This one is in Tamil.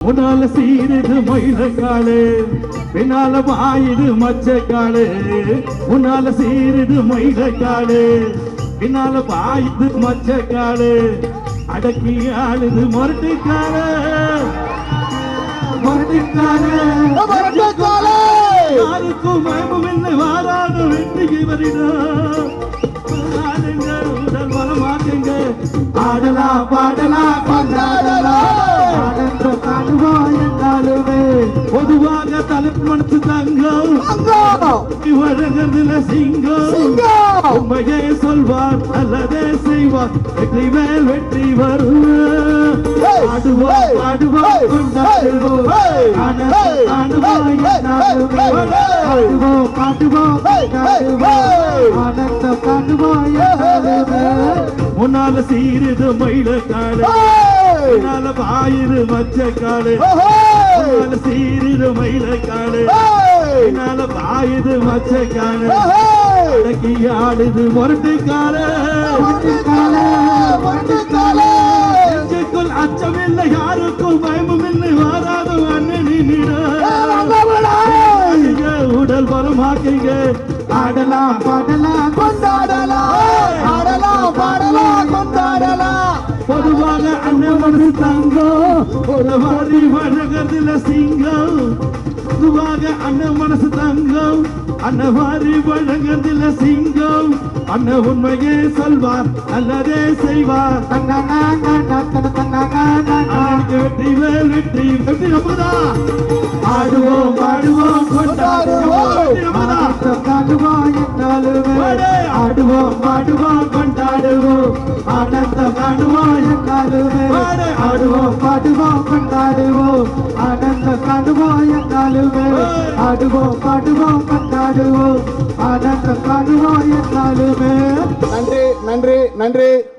முன்னால சீருது மயிலக்காடு பின்னால வாயுது மச்சக்காடு முன்னால சீருது மயிலக்காடு பின்னால வாயுது மச்சக்காடு அடக்கி ஆளுது மொரட்டுக்காடு யாருக்கும் பயமில்லை வாராது வெற்றிக்கு வருகிறோம் உடல் மனமாக்குங்க ஆடலாம் பாடலாம் கொண்டாடலாம் பொதுவாக தலைப்பு மனசு தங்கம் வழங்குறதுல சிங்கம் உண்மையே சொல்வார் அல்லதே செய்வார் வெற்றி மேல் வெற்றி வரும் ஆடுவோம் பாடுவோம் கொண்டாடுவோம் முன்னால சீருது மயிலக்காடு பின்னால பாயுது மச்சக்காடு முன்னால சீருது மயிலக்காடு பின்னால பாயுது மச்சக்காடு அடக்கி ஆடுது மொரட்டுக்காடு நெஞ்சுக்குள் அச்சமில்லை யாருக்கும் பயமும் இல்லை வாராது அண்ணனிடம் உடல் பலமாக்குங்க ஆடலாம் பாடலாம் கொண்டாடலாம் ஆடலாம் பாடலாம் கொண்டாடலாம் பொதுவாக அண்ணன் மனசு தங்கம் ஒரு மாதிரி வழங்குறதுல சிங்கம் பொதுவாக அண்ணன் மனசு தங்கம் அண்ணன் மாதிரி வழங்குறதுல சிங்கம் அண்ணன் உண்மையே சொல்வார் அல்லதே செய்வார் வெற்றி மேல் வெற்றி வெற்றி நம்மதா ஆடுவோம் பாடுவோம் கொண்டாடுவோம் ஆடுவோம் பாடுவோம் கொண்டாடுவோம் ஆனந்தம் காணுவோம் ஆடுவோம் பாடுவோம் கொண்டாடுவோம் ஆனந்தம் காணுவோம் என்னாலுமே ஆடுவோம் பாடுவோம் கொண்டாடுவோம் ஆனந்தம் காணுவோம் என்னாலுமே நன்றி நன்றி நன்றி.